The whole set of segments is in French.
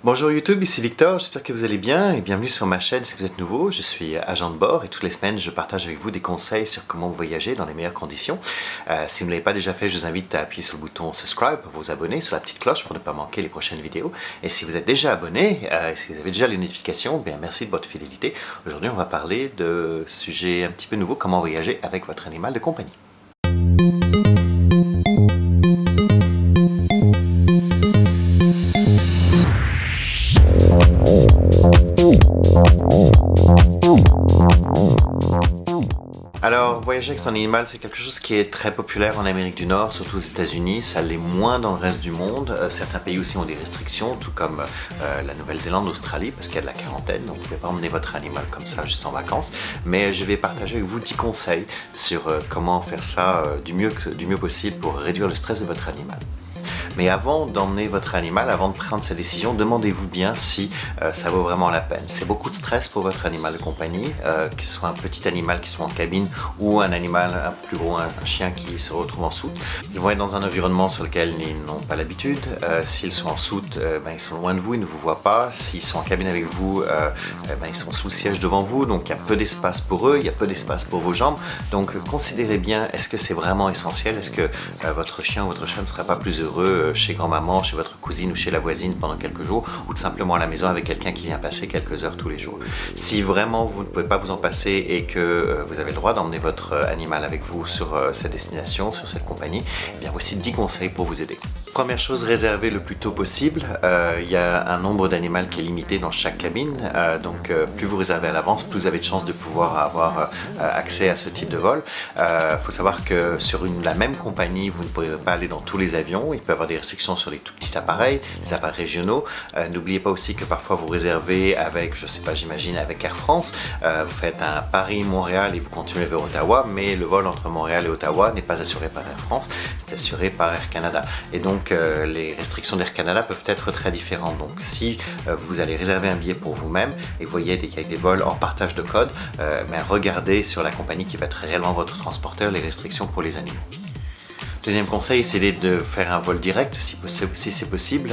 Bonjour YouTube, ici Victor, j'espère que vous allez bien et bienvenue sur ma chaîne si vous êtes nouveau. Je suis agent de bord et toutes les semaines je partage avec vous des conseils sur comment voyager dans les meilleures conditions. Si vous ne l'avez pas déjà fait, je vous invite à appuyer sur le bouton subscribe pour vous abonner, sur la petite cloche pour ne pas manquer les prochaines vidéos. Et si vous êtes déjà abonné, et si vous avez déjà les notifications, bien merci de votre fidélité. Aujourd'hui on va parler de sujets un petit peu nouveaux, comment voyager avec votre animal de compagnie. Alors, voyager avec son animal, c'est quelque chose qui est très populaire en Amérique du Nord, surtout aux États-Unis. Ça l'est moins dans le reste du monde. Certains pays aussi ont des restrictions, tout comme la Nouvelle-Zélande, l'Australie, parce qu'il y a de la quarantaine. Donc, vous ne pouvez pas emmener votre animal comme ça, juste en vacances. Mais je vais partager avec vous 10 conseils sur comment faire ça du mieux possible pour réduire le stress de votre animal. Mais avant d'emmener votre animal, avant de prendre sa décision, demandez-vous bien si ça vaut vraiment la peine. C'est beaucoup de stress pour votre animal de compagnie, que ce soit un petit animal qui soit en cabine ou un animal un peu plus gros, un chien qui se retrouve en soute. Ils vont être dans un environnement sur lequel ils n'ont pas l'habitude. S'ils sont en soute, ils sont loin de vous, ils ne vous voient pas. S'ils sont en cabine avec vous, ils sont sous le siège devant vous, donc il y a peu d'espace pour eux, il y a peu d'espace pour vos jambes. Donc considérez bien, est-ce que c'est vraiment essentiel? Est-ce que votre chien ou votre chat ne serait pas plus heureux chez grand-maman, chez votre cousine ou chez la voisine pendant quelques jours, ou tout simplement à la maison avec quelqu'un qui vient passer quelques heures tous les jours. Si vraiment vous ne pouvez pas vous en passer et que vous avez le droit d'emmener votre animal avec vous sur cette destination, sur cette compagnie, eh bien voici 10 conseils pour vous aider. Première chose, réservez le plus tôt possible. Il y a un nombre d'animaux qui est limité dans chaque cabine, donc plus vous réservez à l'avance, plus vous avez de chances de pouvoir avoir accès à ce type de vol. Faut savoir que sur la même compagnie, vous ne pouvez pas aller dans tous les avions. Il peut y avoir des restrictions sur les tout petits appareils, les appareils régionaux. N'oubliez pas aussi que parfois vous réservez avec, je sais pas, j'imagine avec Air France. Vous faites un Paris-Montréal et vous continuez vers Ottawa, mais le vol entre Montréal et Ottawa n'est pas assuré par Air France, c'est assuré par Air Canada. Et donc les restrictions d'Air Canada peuvent être très différentes. Donc si vous allez réserver un billet pour vous-même et vous voyez qu'il y a des vols en partage de code, regardez sur la compagnie qui va être réellement votre transporteur les restrictions pour les animaux. Deuxième conseil, c'est de faire un vol direct si c'est possible.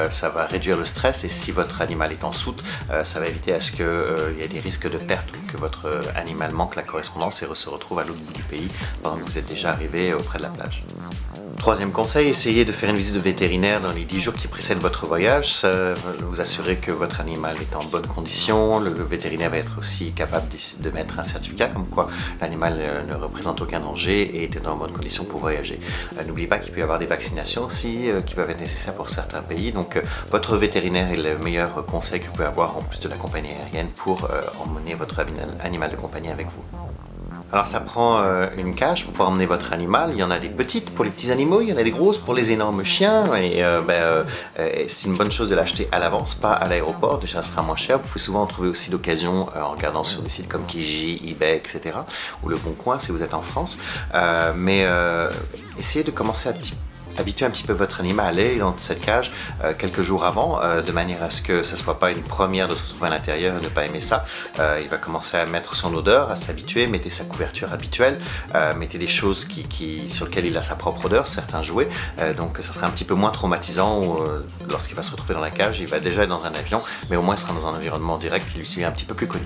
Ça va réduire le stress et si votre animal est en soute, ça va éviter à ce qu'il y ait des risques de perte ou que votre animal manque la correspondance et se retrouve à l'autre bout du pays pendant que vous êtes déjà arrivé auprès de la plage. Troisième conseil, essayez de faire une visite de vétérinaire dans les 10 jours qui précèdent votre voyage. Ça va vous assurer que votre animal est en bonne condition. Le vétérinaire va être aussi capable de mettre un certificat comme quoi l'animal ne représente aucun danger et est en bonne condition pour voyager. N'oubliez pas qu'il peut y avoir des vaccinations aussi qui peuvent être nécessaires pour certains pays. Donc votre vétérinaire est le meilleur conseil que vous pouvez avoir en plus de la compagnie aérienne pour emmener votre animal de compagnie avec vous. Alors ça prend une cage pour pouvoir emmener votre animal. Il y en a des petites pour les petits animaux, il y en a des grosses pour les énormes chiens. Et c'est une bonne chose de l'acheter à l'avance, pas à l'aéroport. Déjà, ça sera moins cher. Vous pouvez souvent en trouver aussi d'occasion en regardant sur des sites comme Kijiji, eBay, etc. Ou Le Bon Coin si vous êtes en France. Essayez de commencer à habituer un petit peu votre animal à aller dans cette cage quelques jours avant, de manière à ce que ça ne soit pas une première de se retrouver à l'intérieur et ne pas aimer ça. Il va commencer à mettre son odeur, à s'habituer, mettez sa couverture habituelle, mettez des choses sur lesquelles il a sa propre odeur, certains jouets, donc ça sera un petit peu moins traumatisant lorsqu'il va se retrouver dans la cage. Il va déjà être dans un avion, mais au moins il sera dans un environnement direct qui lui est un petit peu plus connu.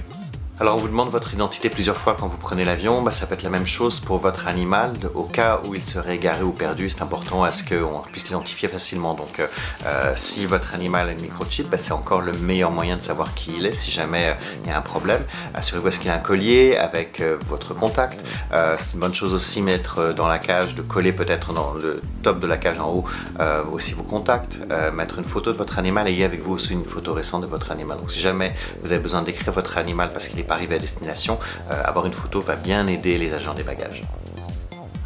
Alors on vous demande votre identité plusieurs fois quand vous prenez l'avion, ça peut être la même chose pour votre animal. Au cas où il serait égaré ou perdu, c'est important à ce qu'on puisse l'identifier facilement. Donc si votre animal a une microchip, c'est encore le meilleur moyen de savoir qui il est si jamais il y a un problème. Assurez-vous qu'il y a un collier avec votre contact. C'est une bonne chose aussi mettre dans la cage, de coller peut-être dans le top de la cage en haut aussi vos contacts. Mettre une photo de votre animal, ayez avec vous aussi une photo récente de votre animal. Donc si jamais vous avez besoin d'écrire votre animal parce qu'il est pas arrivé à destination, avoir une photo va bien aider les agents des bagages.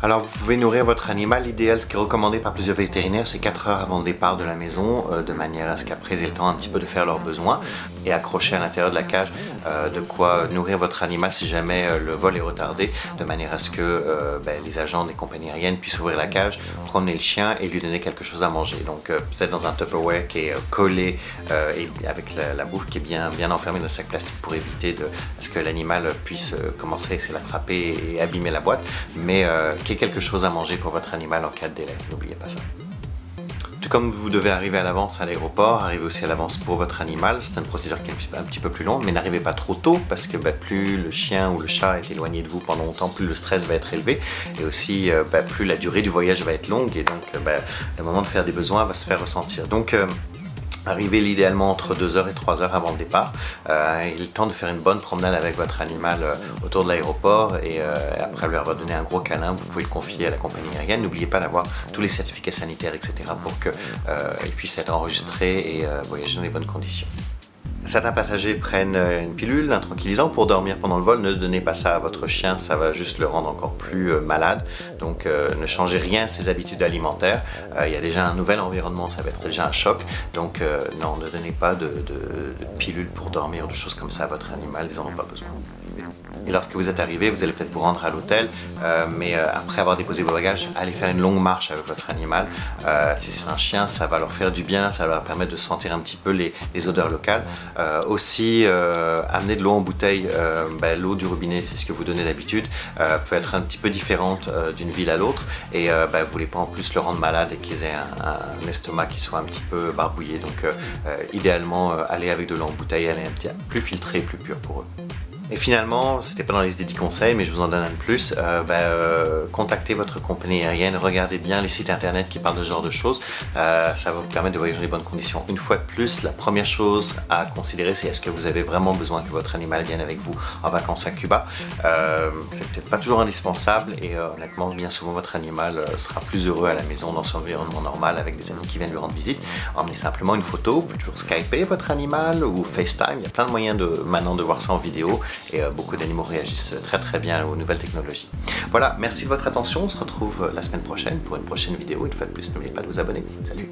Alors vous pouvez nourrir votre animal, l'idéal, ce qui est recommandé par plusieurs vétérinaires, c'est 4 heures avant le départ de la maison, de manière à ce qu'après ils aient le temps un petit peu de faire leurs besoins et accrocher à l'intérieur de la cage de quoi nourrir votre animal si jamais le vol est retardé, de manière à ce que les agents des compagnies aériennes puissent ouvrir la cage, promener le chien et lui donner quelque chose à manger. Donc peut-être dans un Tupperware qui est collé et avec la bouffe qui est bien enfermée dans le sac plastique pour éviter à ce que l'animal puisse commencer à essayer de l'attraper et abîmer la boîte, mais qu'il y ait quelque chose à manger pour votre animal en cas de délai, n'oubliez pas ça. comme vous devez arriver à l'avance à l'aéroport, arrivez aussi à l'avance pour votre animal. C'est une procédure qui est un petit peu plus longue, mais n'arrivez pas trop tôt parce que plus le chien ou le chat est éloigné de vous pendant longtemps, plus le stress va être élevé et aussi plus la durée du voyage va être longue et donc le moment de faire des besoins va se faire ressentir. Donc arrivez idéalement entre 2 heures et 3 heures avant le départ. Il est le temps de faire une bonne promenade avec votre animal autour de l'aéroport et après lui avoir donné un gros câlin, vous pouvez le confier à la compagnie aérienne. N'oubliez pas d'avoir tous les certificats sanitaires, etc. pour qu'il puisse être enregistré et voyager dans les bonnes conditions. Certains passagers prennent une pilule, un tranquillisant pour dormir pendant le vol. Ne donnez pas ça à votre chien, ça va juste le rendre encore plus malade. Donc ne changez rien à ses habitudes alimentaires. Il y a déjà un nouvel environnement, ça va être déjà un choc. Donc non, ne donnez pas de pilules pour dormir ou de choses comme ça à votre animal, ils n'en ont pas besoin. Et lorsque vous êtes arrivé, vous allez peut-être vous rendre à l'hôtel, mais après avoir déposé vos bagages, allez faire une longue marche avec votre animal. Si c'est un chien, ça va leur faire du bien, ça va leur permettre de sentir un petit peu les odeurs locales. Aussi, amener de l'eau en bouteille, l'eau du robinet, c'est ce que vous donnez d'habitude, peut être un petit peu différente d'une ville à l'autre et vous ne voulez pas en plus le rendre malade et qu'ils aient un estomac qui soit un petit peu barbouillé. Donc idéalement, aller avec de l'eau en bouteille, elle est un petit peu plus filtrée, plus pure pour eux. Et finalement, c'était pas dans la liste des 10 conseils, mais je vous en donne un de plus. Contactez votre compagnie aérienne, regardez bien les sites internet qui parlent de ce genre de choses. Ça va vous permettre de voyager dans les bonnes conditions. Une fois de plus, la première chose à considérer, c'est est-ce que vous avez vraiment besoin que votre animal vienne avec vous en vacances à Cuba. C'est peut-être pas toujours indispensable et honnêtement, bien souvent, votre animal sera plus heureux à la maison dans son environnement normal avec des amis qui viennent lui rendre visite. Emmenez simplement une photo, vous pouvez toujours Skyper votre animal ou FaceTime. Il y a plein de moyens maintenant de voir ça en vidéo. Et beaucoup d'animaux réagissent très très bien aux nouvelles technologies. Voilà, merci de votre attention, on se retrouve la semaine prochaine pour une prochaine vidéo. Une fois de plus, n'oubliez pas de vous abonner. Salut!